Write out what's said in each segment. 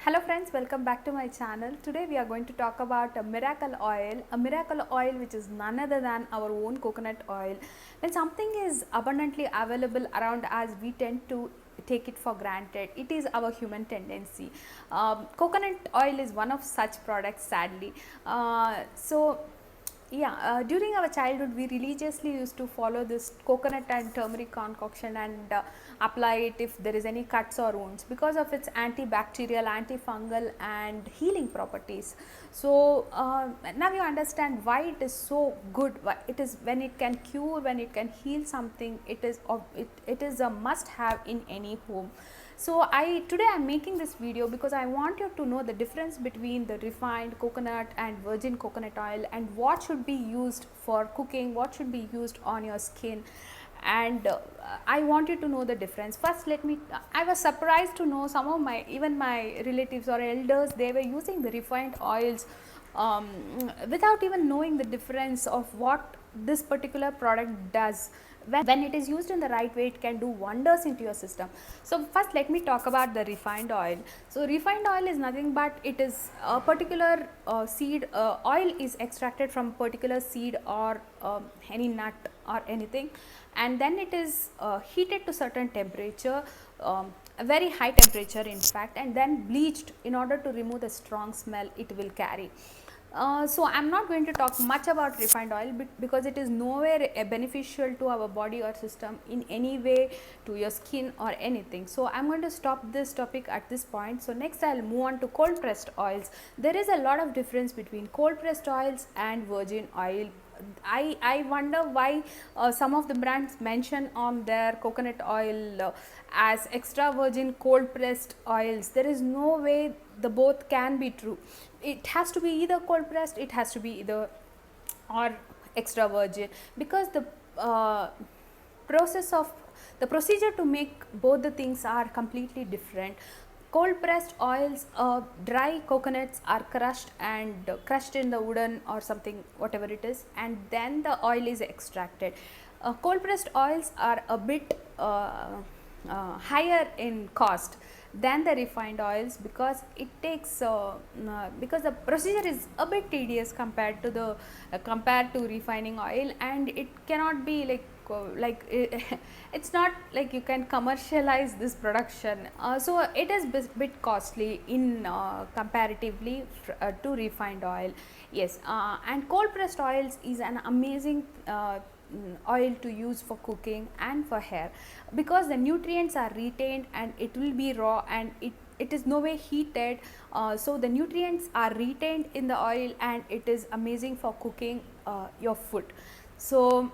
Hello friends, welcome back to my channel. Today we are going to talk about a miracle oil which is none other than our own coconut oil. When something is abundantly available around us, we tend to take it for granted. It is our human tendency. Coconut oil is one of such products, sadly. During our childhood, we religiously used to follow this coconut and turmeric concoction and apply it if there is any cuts or wounds because of its antibacterial, antifungal, and healing properties. So now you understand why it is so good. It is when it can cure, when it can heal something. It is a must-have in any home. So today I'm making this video because I want you to know the difference between the refined coconut and virgin coconut oil and what should be used for cooking, what should be used on your skin, and I want you to know the difference. First, I was surprised to know some of my relatives or elders, they were using the refined oils without even knowing the difference of what this particular product does. When it is used in the right way, it can do wonders into your system. So first let me talk about the refined oil. So refined oil is nothing but it is a particular seed. Oil is extracted from particular seed or any nut or anything, and then it is heated to certain temperature, a very high temperature in fact, and then bleached in order to remove the strong smell it will carry. So I'm not going to talk much about refined oil because it is nowhere beneficial to our body or system in any way, to your skin or anything. So I'm going to stop this topic at this point. So next I'll move on to cold pressed oils. There is a lot of difference between cold pressed oils and virgin oil. I wonder why some of the brands mention on their coconut oil as extra virgin cold pressed oils. There is no way the both can be true. It has to be either cold pressed, it has to be either or extra virgin, because process of the procedure to make both the things are completely different. Cold pressed oils, dry coconuts are crushed in the wooden or something, whatever it is, and then the oil is extracted. Cold pressed oils are a bit higher in cost than the refined oils because it takes because the procedure is a bit tedious compared to refining oil, and it cannot be it's not like you can commercialize this production, so it is bit costly in comparatively to refined oil. Yes, and cold pressed oils is an amazing oil to use for cooking and for hair because the nutrients are retained and it will be raw, and it is no way heated, so the nutrients are retained in the oil and it is amazing for cooking your food. So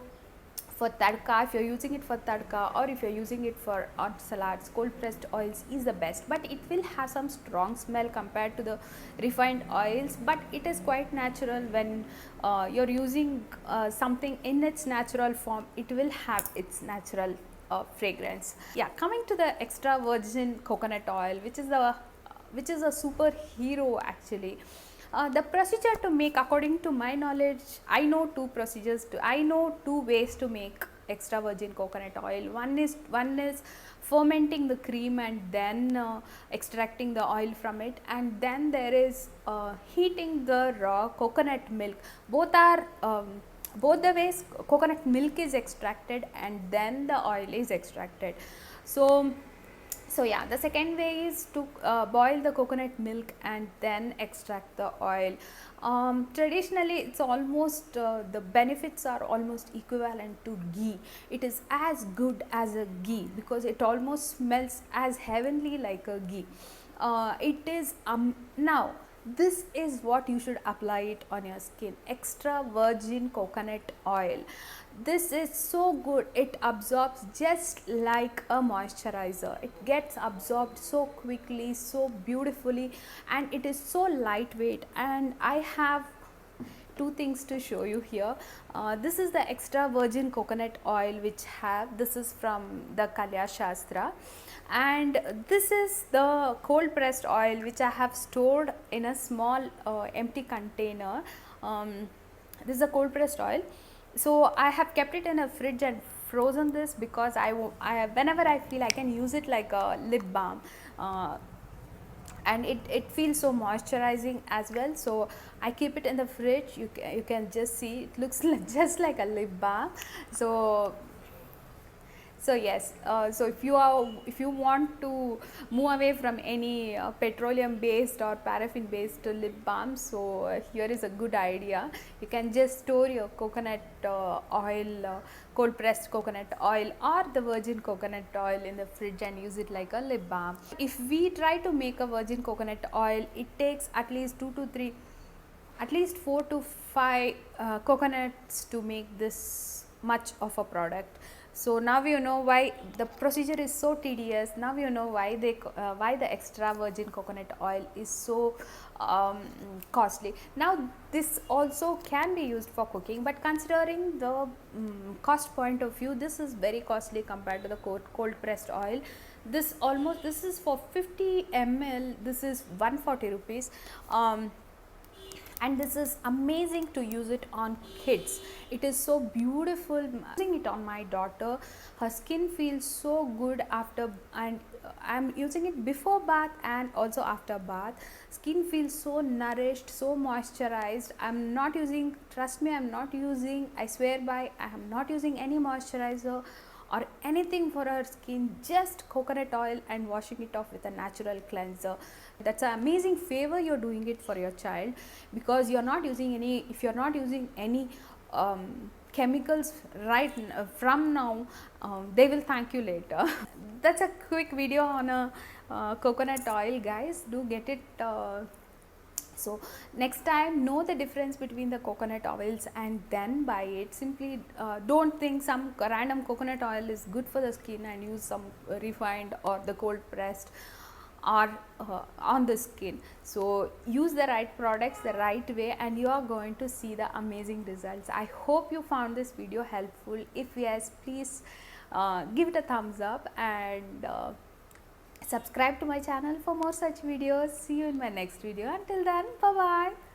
for tadka, if you're using it for tadka or if you're using it for on salads, cold pressed oils is the best, but it will have some strong smell compared to the refined oils, but it is quite natural. When you're using something in its natural form, it will have its natural fragrance. Yeah, coming to the extra virgin coconut oil, which is a superhero actually. The procedure to make, according to my knowledge, I know two ways to make extra virgin coconut oil. One is fermenting the cream and then extracting the oil from it, and then there is heating the raw coconut milk. Both the ways coconut milk is extracted and then the oil is extracted. So yeah, the second way is to boil the coconut milk and then extract the oil. Traditionally, it's almost the benefits are almost equivalent to ghee. It is as good as a ghee because it almost smells as heavenly like a ghee. It is now this is what you should apply it on your skin: extra virgin coconut oil. This is so good, it absorbs just like a moisturizer. It gets absorbed so quickly, so beautifully, and it is so lightweight. And I have two things to show you here. This is the extra virgin coconut oil this is from the Kalya Shastra, and this is the cold pressed oil which I have stored in a small empty container. This is a cold pressed oil, so I have kept it in a fridge and frozen this because whenever I feel, I can use it like a lip balm. and it feels so moisturizing as well. So I keep it in the fridge. You can just see it looks like, just like a lip balm. So yes, so if you want to move away from any petroleum based or paraffin based lip balm, so here is a good idea. You can just store your coconut oil, cold pressed coconut oil or the virgin coconut oil in the fridge and use it like a lip balm. If we try to make a virgin coconut oil, it takes at least 2 to 3, at least 4 to 5 coconuts to make this much of a product. So now you know why the procedure is so tedious. Now you know why the extra virgin coconut oil is so costly. Now this also can be used for cooking, but considering the cost point of view, this is very costly compared to the cold pressed oil. This is for 50 ml, this is 140 rupees. And this is amazing to use it on kids. It is so beautiful. Using it on my daughter, her skin feels so good after, and I'm using it before bath and also after bath. Skin feels so nourished, so moisturized. I'm not using, trust me, I'm not using, I swear by, I am not using any moisturizer or anything for her skin, just coconut oil and washing it off with a natural cleanser. That's an amazing favor you're doing it for your child, because you're not using any, if you're not using any chemicals right from now, they will thank you later. That's a quick video on a coconut oil, guys. Do get it. So next time, know the difference between the coconut oils and then buy it. Simply don't think some random coconut oil is good for the skin and use some refined or the cold pressed or on the skin. So use the right products the right way and you are going to see the amazing results. I hope you found this video helpful. If yes, please give it a thumbs up and subscribe to my channel for more such videos. See you in my next video. Until then, bye bye.